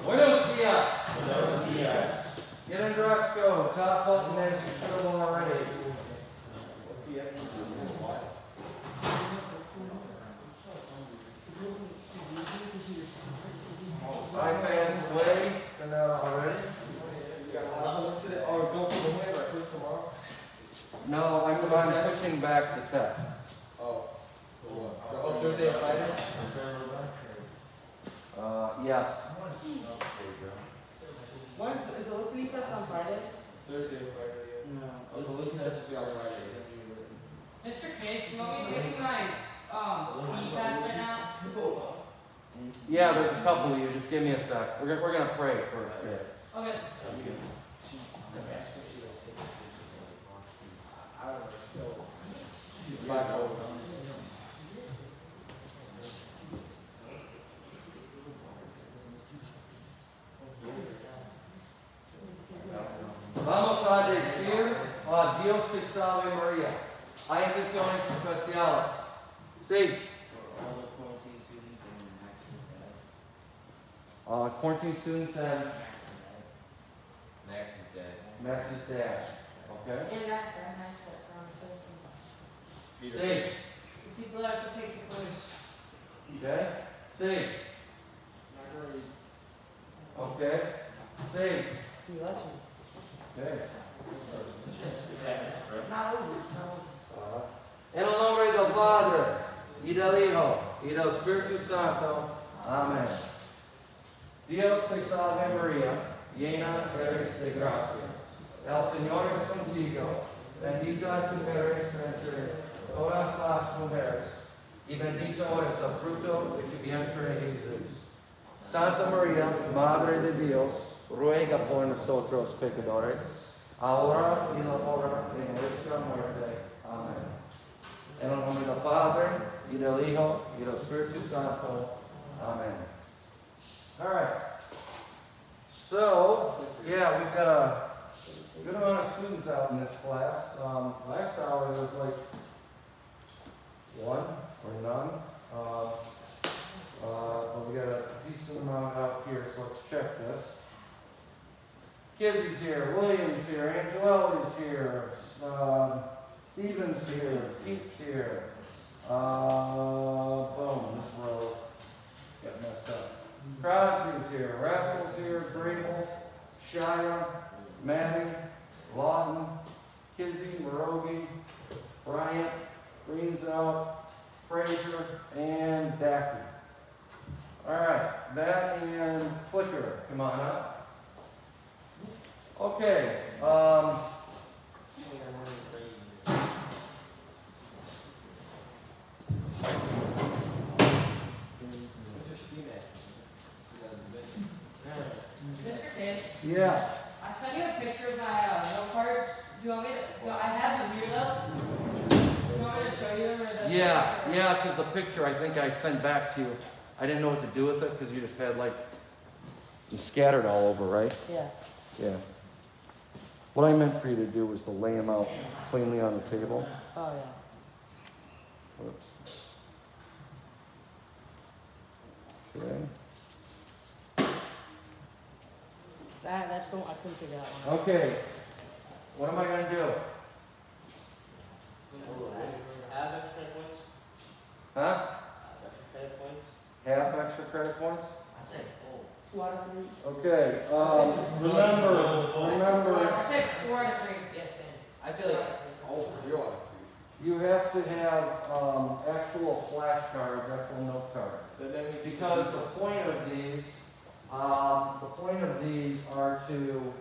Buenos dias. Get in dress code. Top button as you should have already. iPads away. Turn out already. Or don't put the hand right first tomorrow? No, I'm pushing back the test. Oh. Oh, Thursday and Friday? Yes. When is the listening test on Friday? Thursday and Friday, yeah. No. Oh, the listening test will be on Friday. Mr. Case, you want me to take my e-test right now? Yeah, there's a couple of you. Just give me a sec. We're gonna pray first. Yeah. Okay. I don't know, so. She's 5-0. Vamos a decir a Dios te salve María. Hay intenciones especiales. Sí. Quarantine students and Max is dead. Max's dad. Okay. And that's Sí. the people that have to take the quiz. Okay. Sí. Okay. Sí. Okay. Not over, no. En el nombre del Padre, y del Hijo, y del Espíritu Santo. Amén. Dios te salve María, llena eres de gracia. El Señor es contigo, bendita tú eres entre todas las mujeres, y bendito es el fruto de tu vientre Jesús. Santa María, Madre de Dios, ruega por nosotros pecadores, ahora y en la hora de nuestra muerte. Amén. En el nombre del Padre, y del Hijo, y del Espíritu Santo. Amen. All right. So, yeah, we've got a good amount of students out in this class. Last hour there was like one or none. But we got a decent amount out here, so let's check this. Kizzy's here, William's here, Angelella's here, Stephen's here, Pete's here. Boom, this row got messed up. Crosby's here, Rassel's here, Grable, Shire, Maddie, Lawton, Kizzy, Morogi, Bryant, Green's out, Frazier, and Dackey. Alright, that and Flicker, come on up. Okay, Mr. Case, yeah, I sent you a picture of my note cards. Do you want me to, I have them here though. Do you want me to show you them or yeah, because the picture I think I sent back to you, I didn't know what to do with it because you just had like them scattered all over, right? Yeah. Yeah. What I meant for you to do was to lay them out cleanly on the table. Oh, yeah. Whoops. Okay. That's the one, I couldn't figure that one out. Okay. What am I going to do? Have extra points? Huh? Extra credit points? Half extra credit points? I said full. 2 out of 3. Okay. Remember, I said 4 out of 3. Yes, I said like, 0 out of you have to have actual flashcards, actual note cards. 3. That means Because the point of these are to,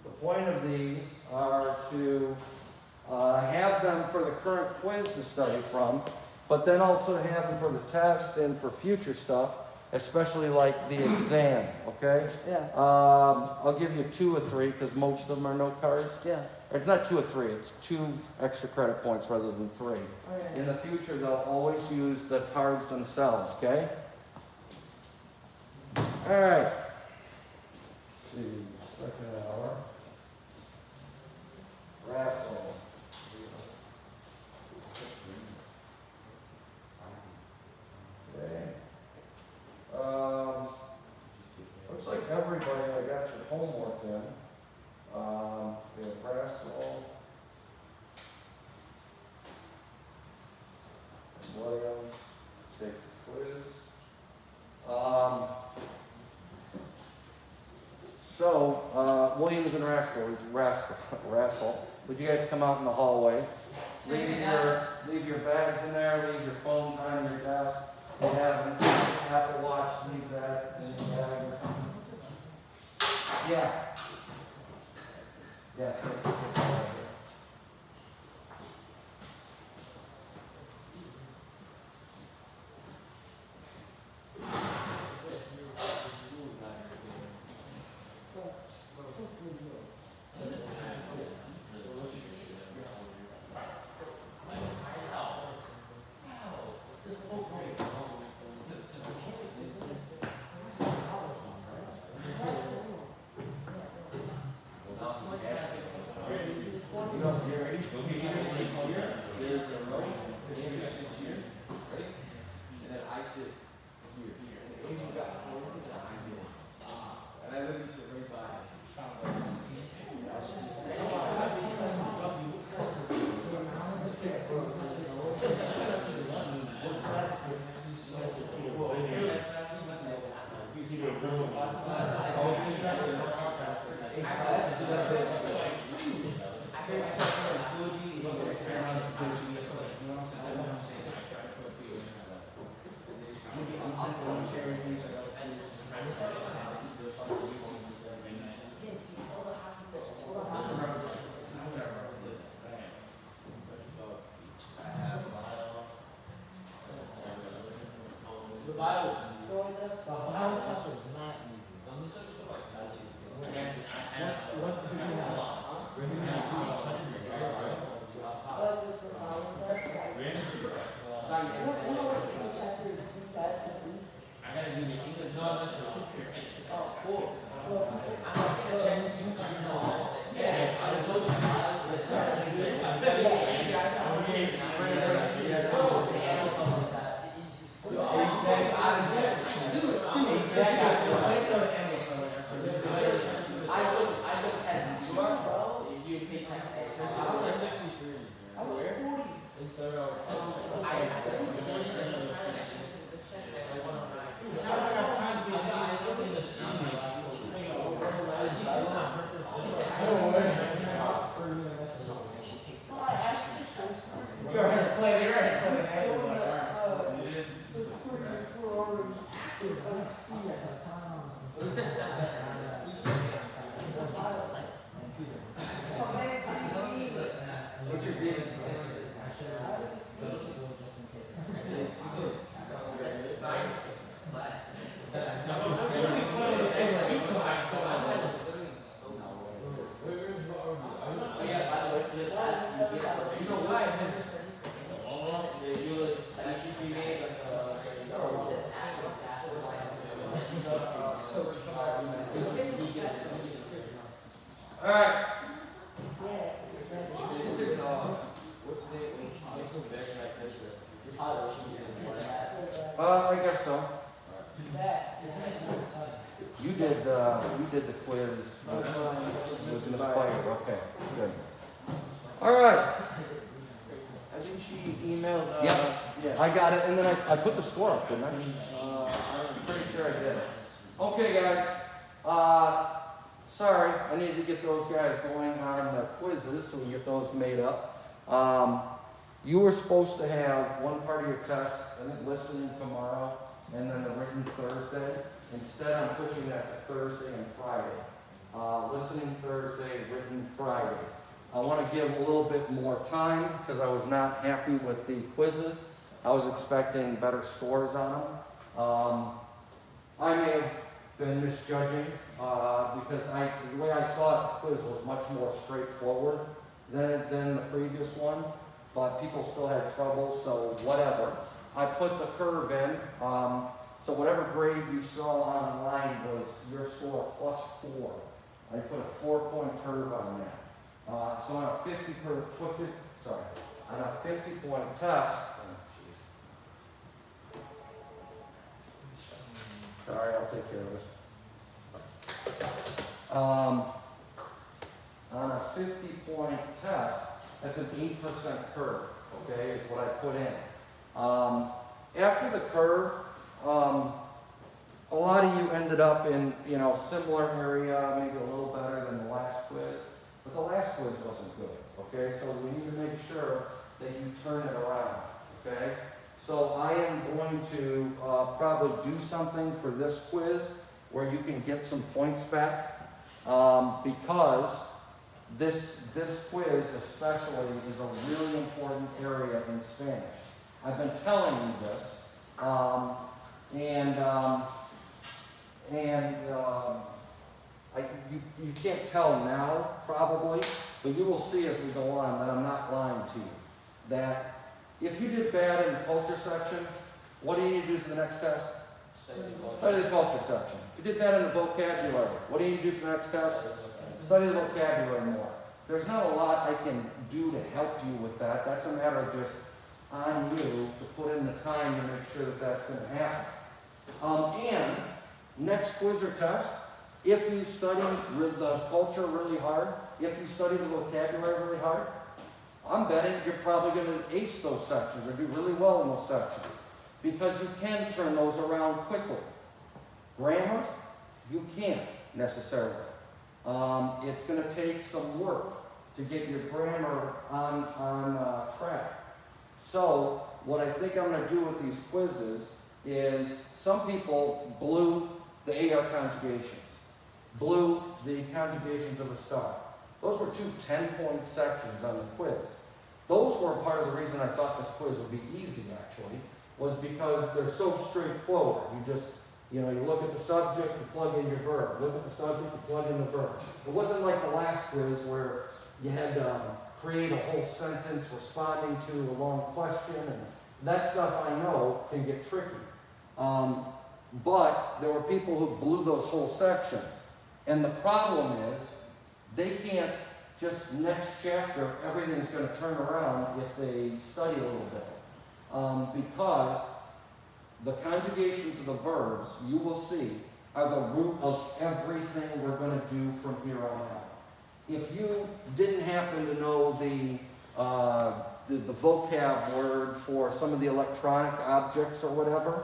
the point of these are to have them for the current quiz to study from, but then also have them for the test and for future stuff, especially like the exam, okay? Yeah. I'll give you 2 or 3 because most of them are note cards. Yeah. It's not 2 or 3, it's 2 extra credit points rather than 3. Okay. In the future, they'll always use the cards themselves, okay? All right. Let's see, second hour. Rassel. homework in. We have Brassel. And Williams, take the quiz. Williams and Rassel, would you guys come out in the hallway? Leave your bags in there, leave your phones on your desk. They have an Apple Watch, leave that in your bag or something. Yeah. Yeah. What's your business? All right. I guess so. You did the quiz with Miss Piper. Okay, good. All right. I think she emailed, Yeah. yeah. I got it, and then I put the score up, didn't I? I'm Pretty sure I did. Okay, guys. Sorry, I needed to get those guys going on the quizzes so we can get those made up. You were supposed to have one part of your test, I think listening tomorrow, and then the written Thursday. Instead, I'm pushing that to Thursday and Friday. Listening Thursday, written Friday. I want to give a little bit more time because I was not happy with the quizzes. I was expecting better scores on them. I may have been misjudging because the way I saw it, the quiz was much more straightforward than the previous one, but people still had trouble, so whatever. I put the curve in, so whatever grade you saw online was your score plus 4. I put a 4-point curve on that. So on a 50-point test, sorry, I'll take care of it. on a 50-point test, that's an 8% curve, okay, is what I put in. After the curve, a lot of you ended up in, similar area, maybe a little better than the last quiz, but the last quiz wasn't good, okay? So we need to make sure that you turn it around, okay? So I am going to probably do something for this quiz where you can get some points back, because this quiz especially is a really important area in Spanish. I've been telling you this, you can't tell now, probably, but you will see as we go on that I'm not lying to you. That if you did bad in the culture section, what do you need to do for the next test? Study the culture section. If you did bad in the vocabulary, what do you need to do for the next test? Study the vocabulary more. There's not a lot I can do to help you with that. That's a matter of just on you to put in the time to make sure that that's going to happen. And next quiz or test, if you study the culture really hard, if you study the vocabulary really hard, I'm betting you're probably going to ace those sections or do really well in those sections because you can turn those around quickly. Grammar, you can't necessarily. It's going to take some work to get your grammar on track. So what I think I'm going to do with these quizzes is some people blew the AR conjugations, blew the conjugations of a star. Those were two 10-point sections on the quiz. Those were part of the reason I thought this quiz would be easy, actually, was because they're so straightforward. You just, you look at the subject, you plug in your verb. Look at the subject, you plug in the verb. It wasn't like the last quiz where you had to create a whole sentence responding to a long question, and that stuff I know can get tricky. But there were people who blew those whole sections. And the problem is, they can't just next chapter, everything's going to turn around if they study a little bit. Because the conjugations of the verbs, you will see, are the root of everything we're going to do from here on out. If you didn't happen to know the vocab word for some of the electronic objects or whatever,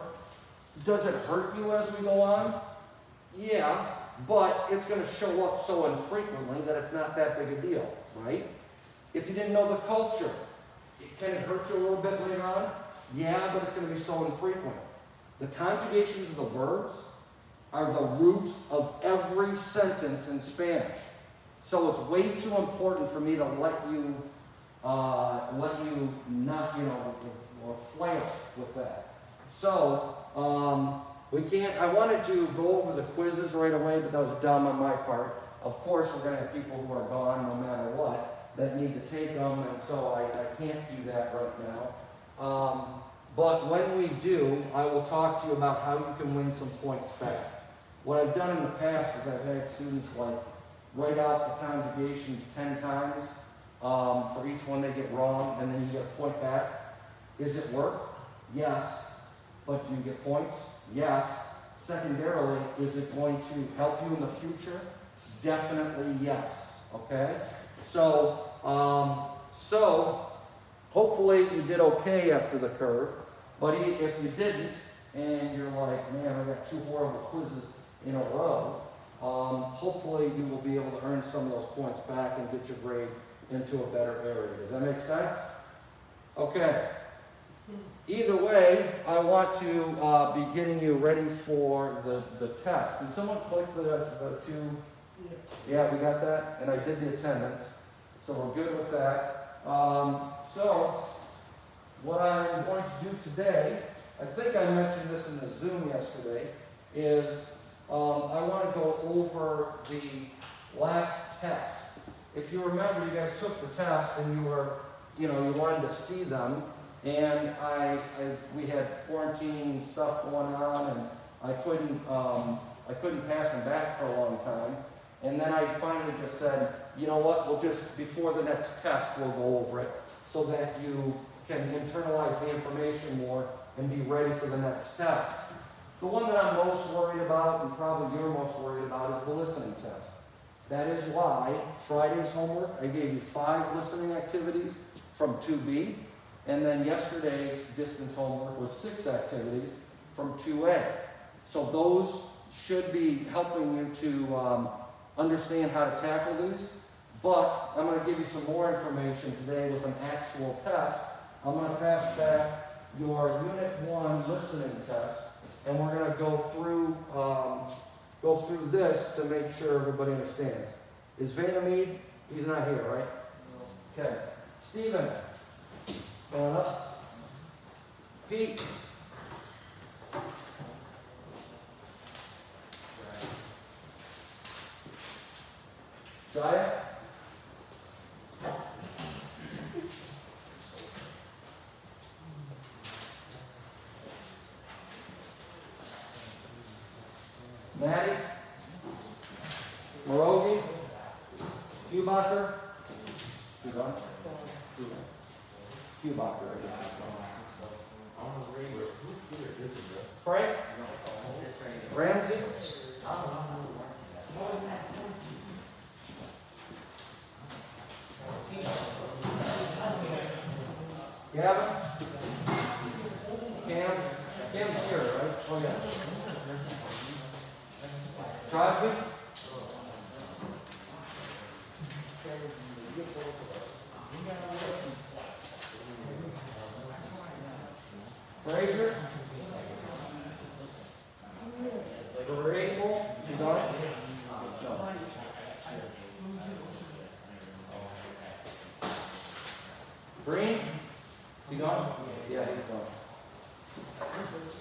does it hurt you as we go on? Yeah, but it's going to show up so infrequently that it's not that big a deal, right? If you didn't know the culture, can it hurt you a little bit later on? Yeah, but it's going to be so infrequent. The conjugations of the verbs are the root of every sentence in Spanish. So it's way too important for me to let you not, or flail with that. So, we can't, I wanted to go over the quizzes right away, but that was dumb on my part. Of course, we're going to have people who are gone no matter what that need to take them, and so I can't do that right now. But when we do, I will talk to you about how you can win some points back. What I've done in the past is I've had students write out the conjugations 10 times for each one they get wrong, and then you get a point back. Is it work? Yes. But do you get points? Yes. Secondarily, is it going to help you in the future? Definitely yes. Okay? So hopefully you did okay after the curve, but if you didn't, and you're like, man, I got 2 horrible quizzes in a row, hopefully you will be able to earn some of those points back and get your grade into a better area. Does that make sense? Okay. Either way, I want to be getting you ready for the test. Did someone click the 2? Yeah, we got that? And I did the attendance. So we're good with that. So what I'm going to do today, I think I mentioned this in the Zoom yesterday, is I want to go over the last test. If you remember, you guys took the test and you were, you wanted to see them. And we had quarantine stuff going on, and I couldn't pass them back for a long time. And then I finally just said, you know what, we'll just, before the next test, we'll go over it so that you can internalize the information more and be ready for the next test. The one that I'm most worried about, and probably you're most worried about, is the listening test. That is why Friday's homework, I gave you 5 listening activities from 2B, and then yesterday's distance homework was 6 activities from 2A. So those should be helping you to understand how to tackle these, but I'm going to give you some more information today with an actual test. I'm going to pass back your Unit 1 listening test, and we're going to go through this to make sure everybody understands. Is Vanamid? He's not here, right? No. Okay. Stephen, going up. Pete. Jaya. Maddie, Morogi, Hubacher, Hubacher, Frank, Ramsey, Gavin, Cam's here, right? Oh yeah. Crosby? Frazier? Grable? You done? No. Green? You done? Yeah, he's done.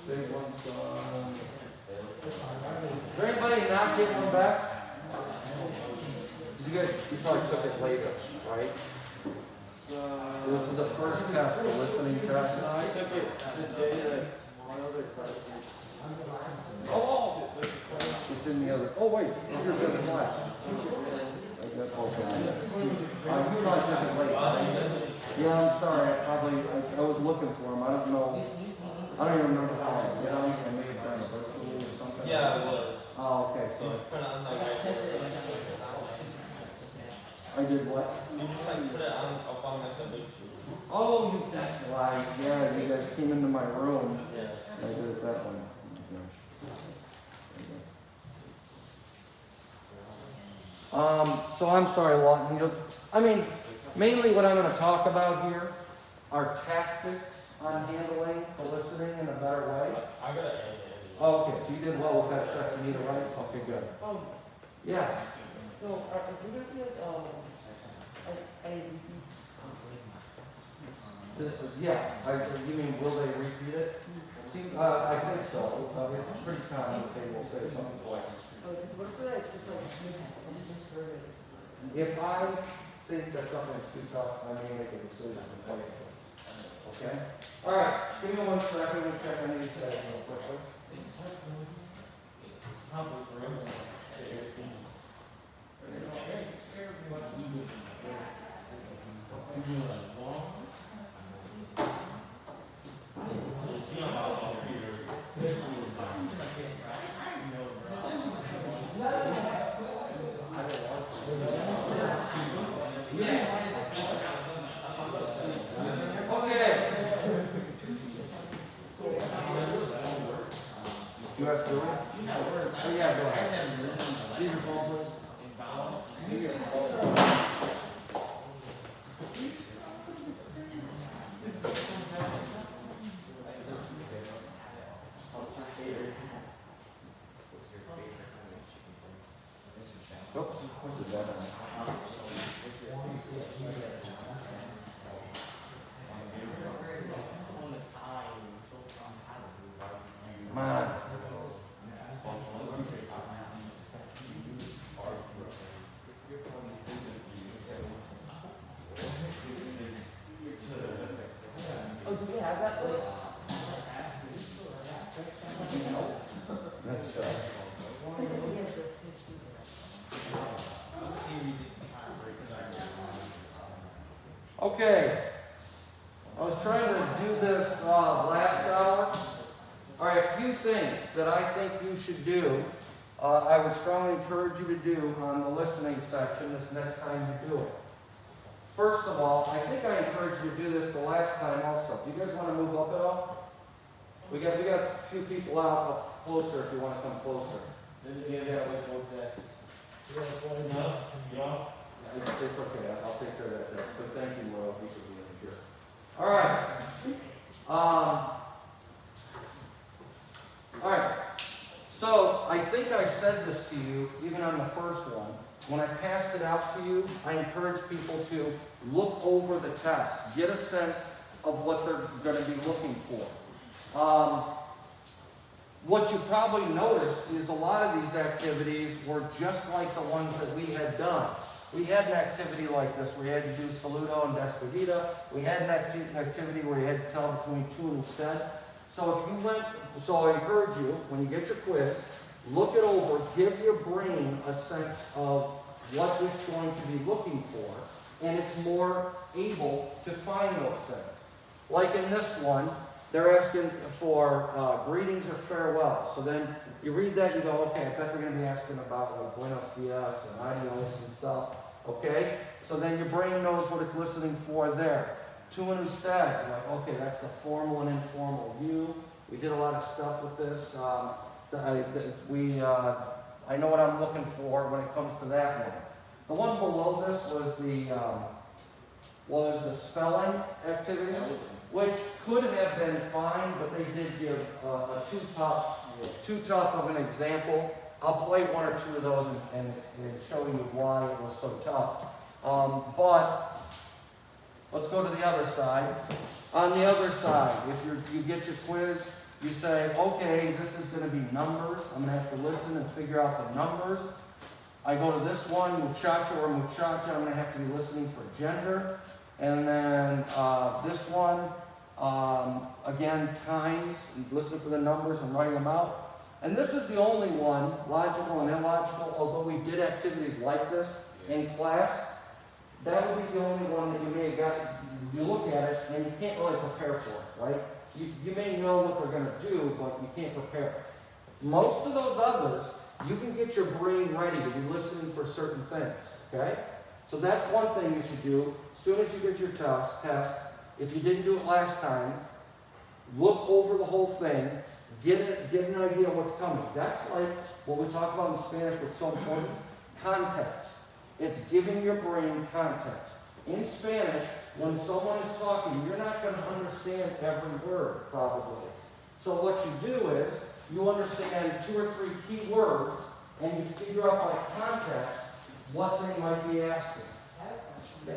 Big one's done. Is there anybody not getting one back? You probably took it later, right? This is the first test, the listening test. I took it the day that one other side. Oh! It's in the other, oh wait, here's the class. You probably took it late, right? Yeah, I'm sorry, I was looking for him, I don't know. I don't even remember how I did it. I may have done a virtual or something. Yeah, it was. Oh, okay, So so I put it on like I did what? you just like put it on up on like the big shoe. Oh, that's right, yeah, you guys came into my room. Yeah. I did it that one. So I'm sorry, Lawton. I mean, mainly what I'm going to talk about here are tactics on handling the listening in a better way. I got it. Oh, okay, so you did well with that stuff, Anita, right? Okay, good. Yeah. So, is we gonna be Yeah, you mean, will they repeat it? See, I think so. It's pretty common that they will say something twice. what if like, it's like, If I think that something's too tough, I may make a decision to play it. Okay? All right, give me 1 second. We'll check on these guys real quickly. Okay. You ask Billy? Oh, yeah, go ahead. See your phone, please. Oops, what's the button? Come on. oh, do we have that? That's just. Okay. I was trying to do this last hour. All right, a few things that I think you should do I would strongly encourage you to do on the listening section this next time you do it. First of all, I think I encouraged you to do this the last time also. Do you guys want to move up at all? We got a few people up closer if you want to come closer. Yeah, like both decks. No, no. It's okay, I'll take care of that desk, but thank you, Will, for being here. All right. All right. So I think I said this to you even on the first one. When I passed it out to you, I encourage people to look over the test, get a sense of what they're going to be looking for. What you probably noticed is a lot of these activities were just like the ones that we had done. We had an activity like this where you had to do saludo and despedida. We had an activity where you had to tell between two instead. So I encourage you, when you get your quiz, look it over, give your brain a sense of what it's going to be looking for, and it's more able to find those things. Like in this one, they're asking for greetings or farewell. So then you read that, you go, okay, I bet they're going to be asking about like buenos dias and adios and stuff. Okay? So then your brain knows what it's listening for there. To and usted, you're like, okay, that's the formal and informal view. We did a lot of stuff with this. I know what I'm looking for when it comes to that one. The one below this was the spelling activity, which could have been fine, but they did give a too tough of an example. I'll play one or two of those and show you why it was so tough. But let's go to the other side. On the other side, if you get your quiz, you say, okay, this is going to be numbers. I'm going to have to listen and figure out the numbers. I go to this one, muchacho or muchacha, I'm going to have to be listening for gender. And then this one, again, times, listen for the numbers and writing them out. And this is the only one, logical and illogical, although we did activities like this in class. That would be the only one that you may have got. You look at it and you can't really prepare for it, right? You may know what they're going to do, but you can't prepare. Most of those others, you can get your brain ready to be listening for certain things, okay? So that's one thing you should do. As soon as you get your test, if you didn't do it last time, look over the whole thing, get an idea of what's coming. That's like what we talk about in Spanish, what's so important, context. It's giving your brain context. In Spanish, when someone is talking, you're not going to understand every word, probably. So what you do is, you understand 2 or 3 key words, and you figure out by context what they might be asking. Yeah.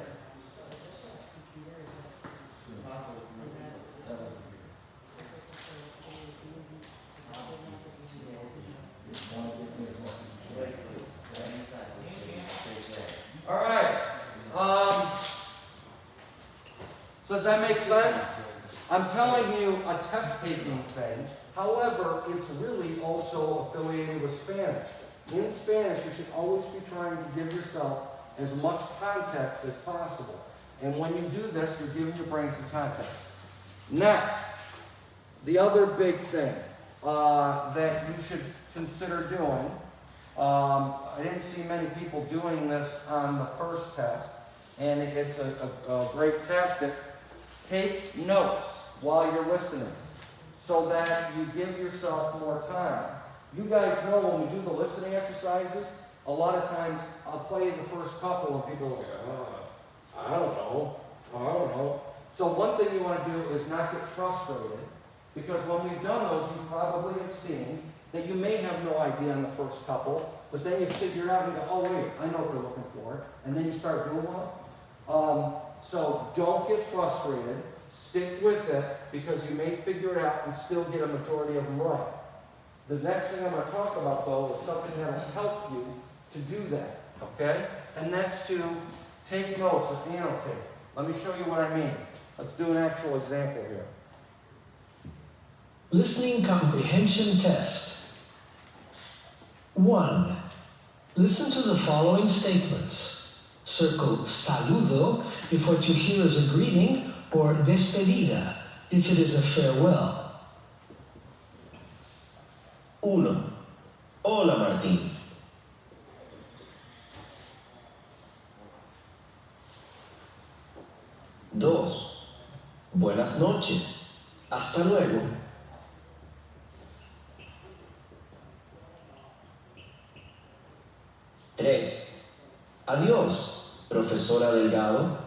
All right. So does that make sense? I'm telling you a test-taking thing. However, it's really also affiliated with Spanish. In Spanish, you should always be trying to give yourself as much context as possible. And when you do this, you're giving your brain some context. Next, the other big thing that you should consider doing, I didn't see many people doing this on the first test, and it's a great tactic. Take notes while you're listening so that you give yourself more time. You guys know when we do the listening exercises, a lot of times I'll play the first couple and people will go, I don't know. So one thing you want to do is not get frustrated, because when we've done those, you probably have seen that you may have no idea on the first couple, but then you figure out and go, oh wait, I know what they're looking for, and then you start doing well. So don't get frustrated, stick with it, because you may figure it out and still get a majority of them right. The next thing I'm going to talk about, though, is something that will help you to do that, okay? And that's to take notes or annotate. Let me show you what I mean. Let's do an actual example here. Listening comprehension test. 1. Listen to the following statements. Circle saludo if what you hear is a greeting, or despedida if it is a farewell. 1. Hola Martín. buenas noches. Hasta luego. 3. Adiós, profesora Delgado.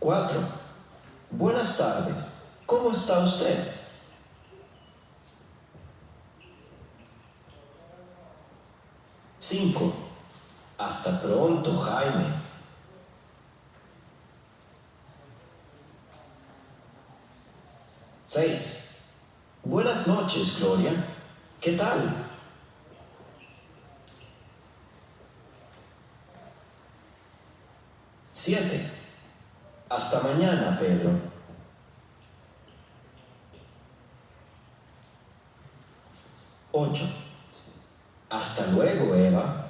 4. Buenas tardes. ¿Cómo está usted? 5. Hasta pronto, Jaime. 6. Buenas noches, Gloria. ¿Qué tal? 7. Hasta mañana, Pedro. 8. Hasta luego, Eva.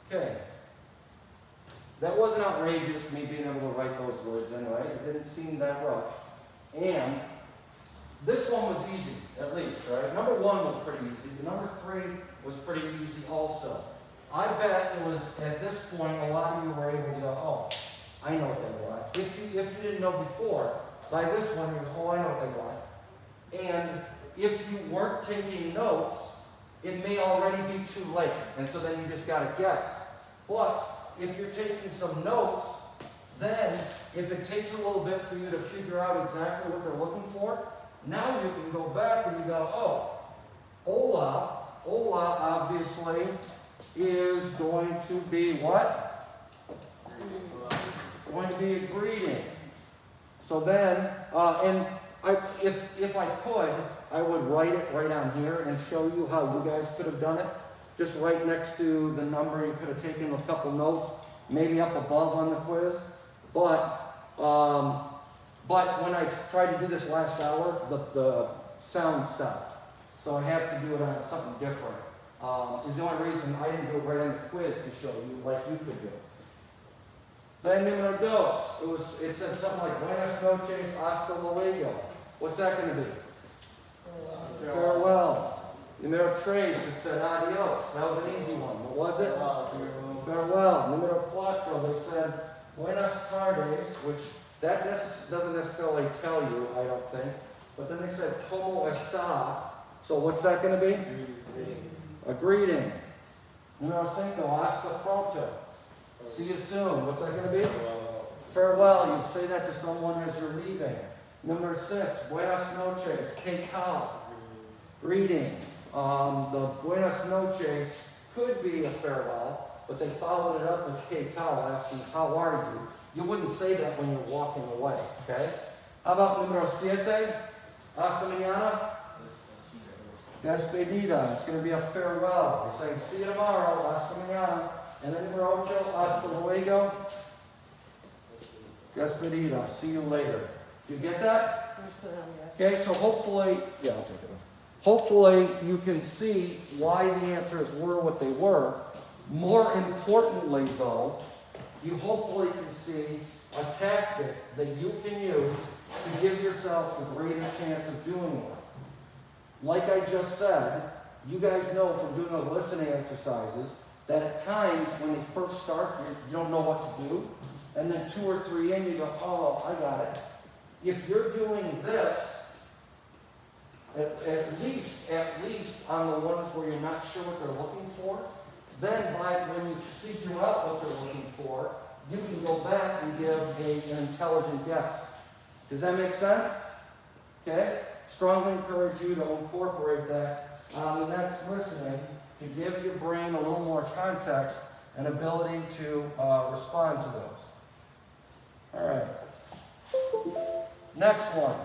Okay. That wasn't outrageous, me being able to write those words in, right? It didn't seem that rough. And this one was easy, at least, right? Number 1 was pretty easy. Number 3 was pretty easy also. I bet it was, at this point, a lot of you were able to go, oh, I know what they want. If you didn't know before, by this one, you go, oh, I know what they want. And if you weren't taking notes, it may already be too late. And so then you just got to guess. But if you're taking some notes, then if it takes a little bit for you to figure out exactly what they're looking for, now you can go back and you go, oh, hola obviously is going to be what? It's going to be a greeting. So then, if I could, I would write it right on here and show you how you guys could have done it. Just right next to the number, you could have taken a couple notes, maybe up above on the quiz. But when I tried to do this last hour, the sound stopped. So I have to do it on something different. Is the only reason I didn't do it right on the quiz to show you like you could do. Then numero dos, it said something like Buenas noches, hasta luego. What's that going to be? Farewell. Numero tres, it said adios. That was an easy one. What was it? Farewell. Numero cuatro, they said buenas tardes, which that doesn't necessarily tell you, I don't think. But then they said como está. So what's that going to be? A greeting. Numero cinco, hasta pronto. See you soon. What's that going to be? Farewell. You'd say that to someone as you're leaving. Number 6, buenas noches, que tal? Greeting. The buenas noches could be a farewell, but they followed it up with que tal, asking, how are you? You wouldn't say that when you're walking away, okay? How about numero 7, hasta mañana? Despedida. It's going to be a farewell. You're saying, see you tomorrow, hasta mañana. And then numero 8, hasta luego. Despedida. See you later. Do you get that? Okay, so hopefully, yeah, I'll take it off. Hopefully you can see why the answers were what they were. More importantly, though, you hopefully can see a tactic that you can use to give yourself a greater chance of doing it. Like I just said, you guys know from doing those listening exercises that at times when they first start, you don't know what to do. And then 2 or 3 in, you go, oh, I got it. If you're doing this, at least on the ones where you're not sure what they're looking for, then when you figure out what they're looking for, you can go back and give an intelligent guess. Does that make sense? Okay? Strongly encourage you to incorporate that on the next listening to give your brain a little more context and ability to respond to those. All right. Next one.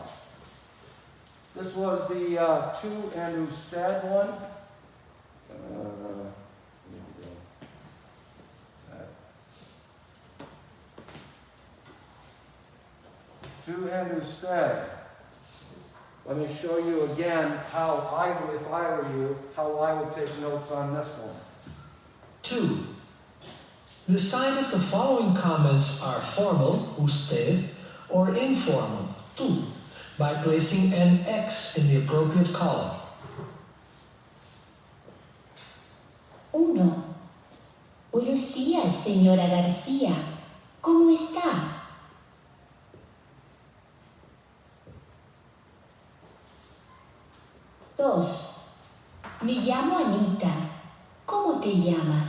This was the Tu and Ustad one. Tu and Ustad. Let me show you again how if I were you, how I would take notes on this one. 2. Decide if the following comments are formal, usted, or informal, tú, by placing an X in the appropriate column. 1. Buenos días, señora García. ¿Cómo está? Dos. Me llamo Anita. ¿Cómo te llamas?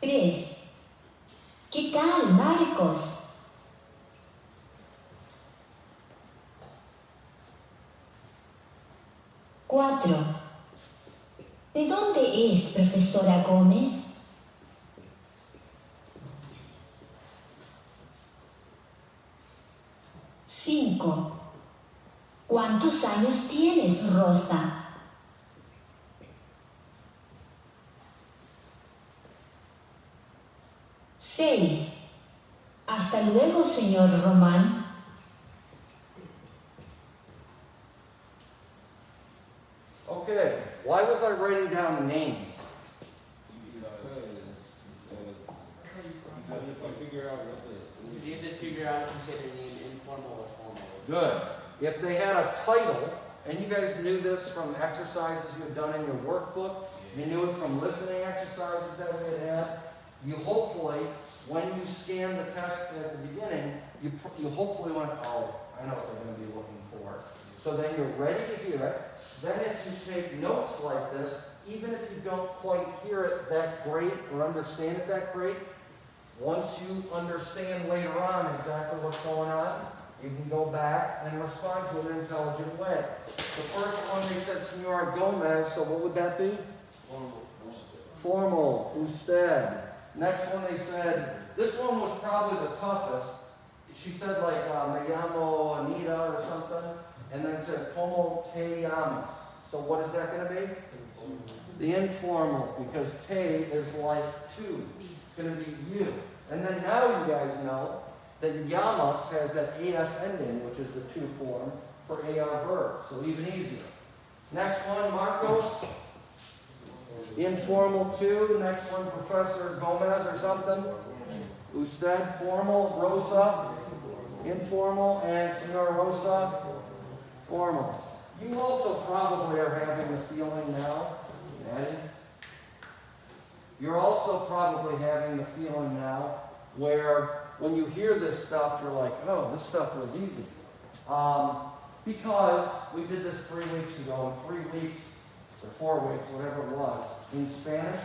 Tres. ¿Qué tal, Marcos? Cuatro. ¿De dónde es, profesora Gómez? Cinco. ¿Cuántos años tienes, Rosa? Seis. Hasta luego, señor Román. Okay, why was I writing down names? You need to figure out if you say their name informal or formal. Good. If they had a title, and you guys knew this from exercises you had done in your workbook, you knew it from listening exercises that we had had, you hopefully, when you scan the test at the beginning, you hopefully went, oh, I know what they're going to be looking for. So then you're ready to hear it. Then if you take notes like this, even if you don't quite hear it that great or understand it that great, once you understand later on exactly what's going on, you can go back and respond to it in an intelligent way. The first one they said Senora Gomez, so what would that be? Formal, usted. Next one they said, this one was probably the toughest. She said like, me llamo Anita or something, and then said, como te llamas. So what is that going to be? The informal, because te is like to. It's going to be you. And then now you guys know that llamas has that AS ending, which is the to form for AR verb. So even easier. Next one, Marcos. Informal two. Next one, Professor Gomez or something. Usted, formal. Rosa, informal. And Senora Rosa, formal. You also probably are having the feeling now, Maddie. You're also probably having the feeling now where when you hear this stuff, you're like, oh, this stuff was easy. Because we did this 3 weeks ago, and 3 weeks, or 4 weeks, whatever it was, in Spanish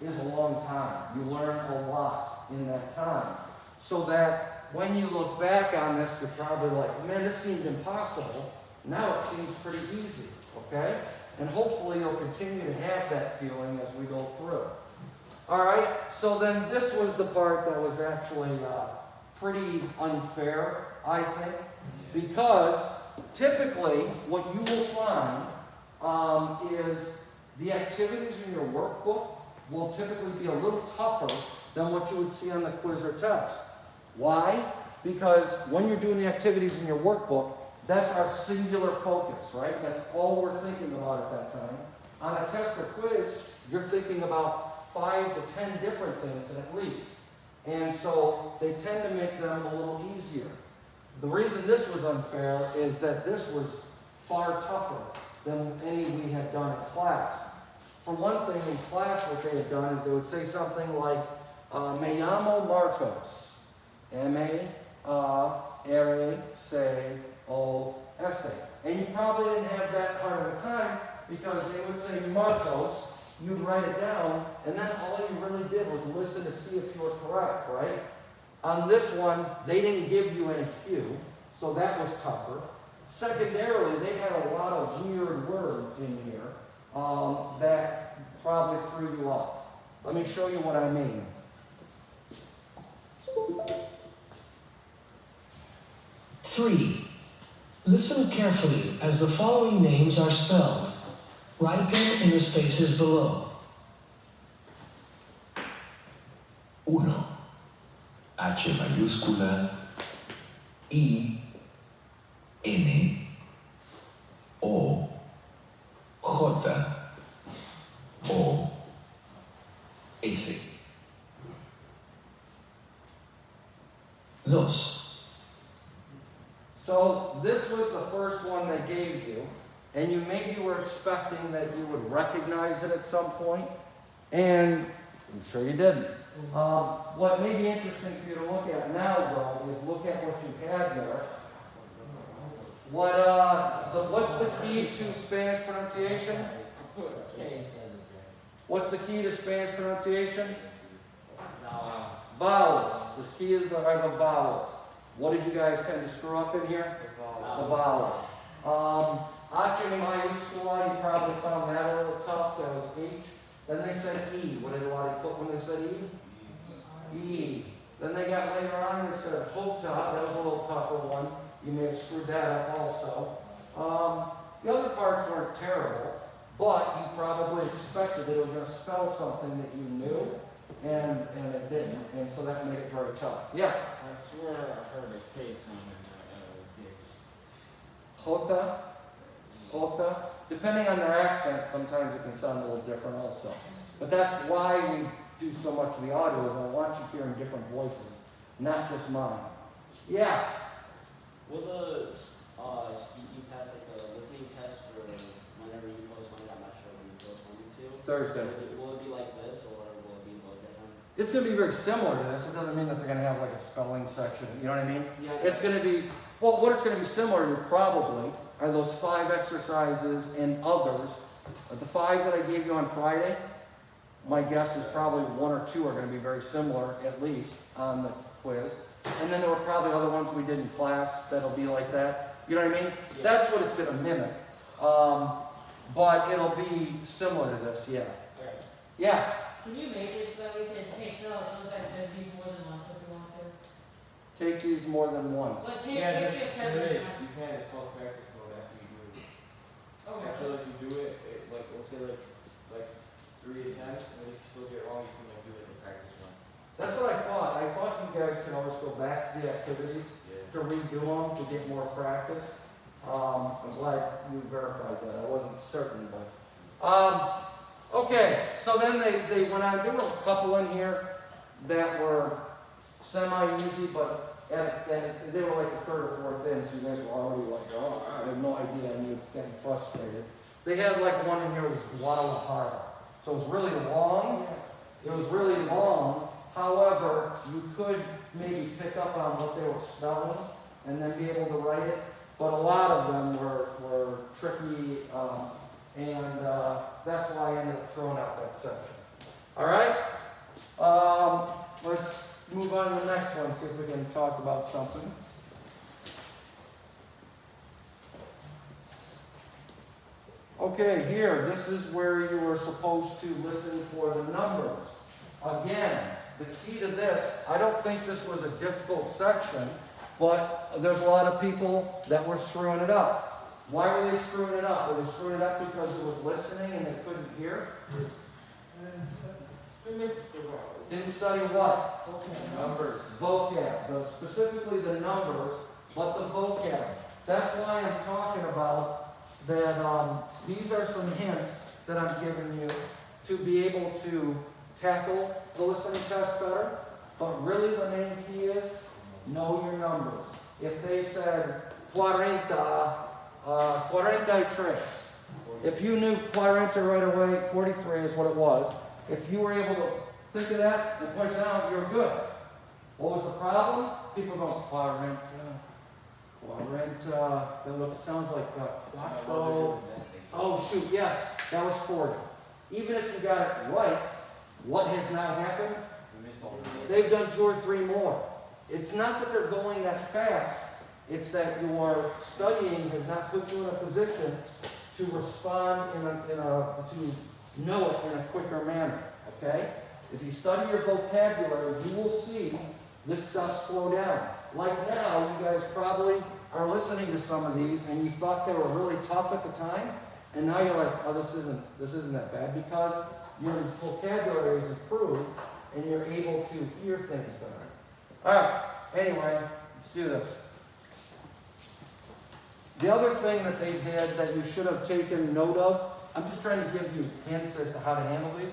is a long time. You learn a lot in that time. So that when you look back on this, you're probably like, man, this seemed impossible. Now it seems pretty easy, okay? And hopefully you'll continue to have that feeling as we go through. All right, so then this was the part that was actually pretty unfair, I think, because typically what you will find is the activities in your workbook will typically be a little tougher than what you would see on the quiz or test. Why? Because when you're doing the activities in your workbook, that's our singular focus, right? That's all we're thinking about at that time. On a test or quiz, you're thinking about 5 to 10 different things at least. And so they tend to make them a little easier. The reason this was unfair is that this was far tougher than any we had done in class. For one thing, in class what they had done is they would say something like, Me llamo Marcos. M-A-R-C-O-S-A. And you probably didn't have that part of the time because they would say Marcos, you'd write it down, and then all you really did was listen to see if you were correct, right? On this one, they didn't give you any cue, so that was tougher. Secondarily, they had a lot of weird words in here that probably threw you off. Let me show you what I mean. Three. Listen carefully as the following names are spelled. Write them in the spaces below. 1. H mayúscula I N O J O S. 2. So this was the first one they gave you. and you maybe were expecting that you would recognize it at some point, and I'm sure you didn't. What may be interesting for you to look at now, though, is look at what you had there. What's the key to Spanish pronunciation? What's the key to Spanish pronunciation? Vowels. The key is the vowels. What did you guys kind of screw up in here? The vowels. H in mayúscula, you probably found that a little tough. That was H. Then they said E. What did a lot of put when they said E? E. Then they got later on and said Hota. That was a little tougher one. You may have screwed that up also. The other parts weren't terrible, but you probably expected that it was going to spell something that you knew, and it didn't, and so that made it very tough. Yeah? I swear I heard a K sound in Jota, Jota. Depending on their accent, sometimes it can sound a little different also. But that's why we do so much of the audio, is I want you hearing different voices, not just mine. Yeah? Will the speaking test, like the listening test for whenever you post one, I'm not sure when you post one to. Thursday. Will it be like this, or will it be a little different? It's going to be very similar to this. It doesn't mean that they're going to have like a spelling section. You know what I mean? Yeah. It's going to be, well, what it's going to be similar to probably are those 5 exercises and others. The 5 that I gave you on Friday, my guess is probably 1 or 2 are going to be very similar, at least, on the quiz. And then there were probably other ones we did in class that'll be like that. You know what I mean? Yeah. That's what it's going to mimic. But it'll be similar to this, yeah. Alright. Yeah. Can you make it so that we can take those activities more than once if we want to? Take these more than once. Like, take Yeah, the you activities. can, it's called practice mode after you do it. Okay. After like you do it, like let's say like 3 attempts, and then if you still get it wrong, you can like do it in practice one. That's what I thought. I thought you guys could always go back to the activities to redo them to get more practice. I'm glad you verified that. I wasn't certain, but. Okay, so then they went on. There was a couple in here that were semi-easy, but they were like the 3rd or 4th in, so you guys were already like, oh, I have no idea, and you're getting frustrated. They had like one in here that was Guadalajara. So it was really long. It was really long. However, you could maybe pick up on what they were spelling and then be able to write it. But a lot of them were tricky, and that's why I ended up throwing out that section. All right? Let's move on to the next one, see if we can talk about something. Okay, here, this is where you were supposed to listen for the numbers. Again, the key to this, I don't think this was a difficult section, but there's a lot of people that were screwing it up. Why were they screwing it up? Were they screwing it up because it was listening and they couldn't hear? Didn't study what? Numbers. Vocab. Specifically the numbers, but the vocab. That's why I'm talking about that these are some hints that I'm giving you to be able to tackle the listening test better. But really the main key is know your numbers. If they said 43, if you knew 40 right away, 43 is what it was. If you were able to think of that and point it out, you're good. What was the problem? People go, 40, that sounds like quattro. Oh shoot, yes, that was 40. Even if you got it right, what has now happened? They've done 2 or 3 more. It's not that they're going that fast, it's that your studying has not put you in a position to respond to know it in a quicker manner, okay? If you study your vocabulary, you will see this stuff slow down. Like now, you guys probably are listening to some of these and you thought they were really tough at the time, and now you're like, oh, this isn't that bad, because your vocabulary is improved and you're able to hear things better. All right, anyway, let's do this. The other thing that they did that you should have taken note of, I'm just trying to give you hints as to how to handle these.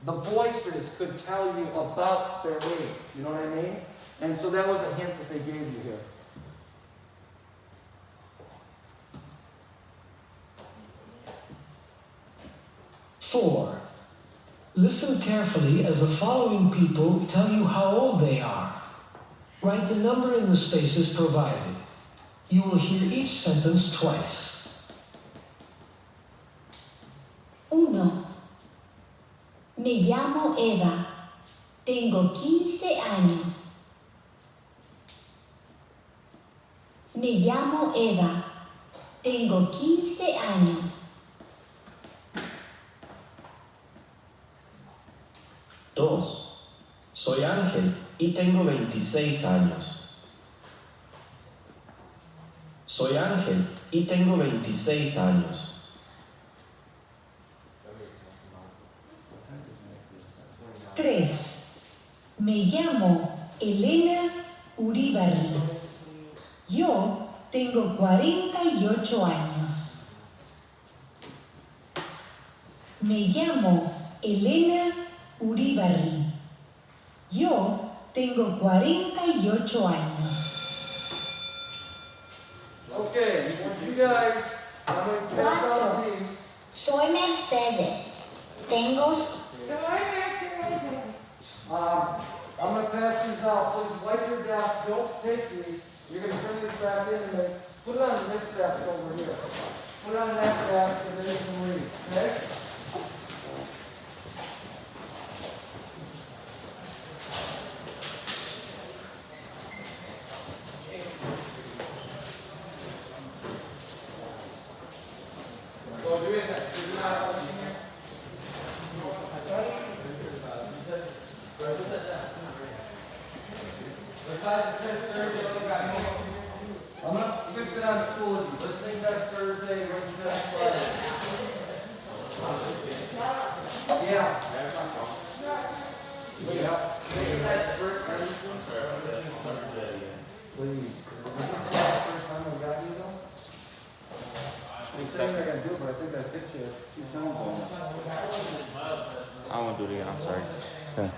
The voices could tell you about their age, you know what I mean? And so that was a hint that they gave you here. 4. Listen carefully as the following people tell you how old they are. Write the number in the spaces provided. You will hear each sentence twice. 1. Me llamo Eva. Tengo 15 años. Me llamo Eva. Tengo 15 años. 2. Soy Ángel y tengo 26 años. Soy Ángel y tengo 26 años. 3. Me llamo Elena Uribarri. Yo tengo 48 años. Me llamo Elena Uribarri. Yo tengo 48 años. Okay, you guys, I'm going to pass out these. Soy Mercedes. Tengo I'm going to pass these out. Please wipe your desk. Don't take these. You're going to turn these back in and then put it on this desk over here. Put it on that desk and then you can read. Okay? So do it. Do you not have anything here? I'm gonna fix it on school with you. Listening test Thursday, written test Friday. Yeah. Next test first, please. This is the first time I've got you though. I'm saying I gotta do it, but I think I picked you a few times. I won't do it again, I'm sorry. Okay.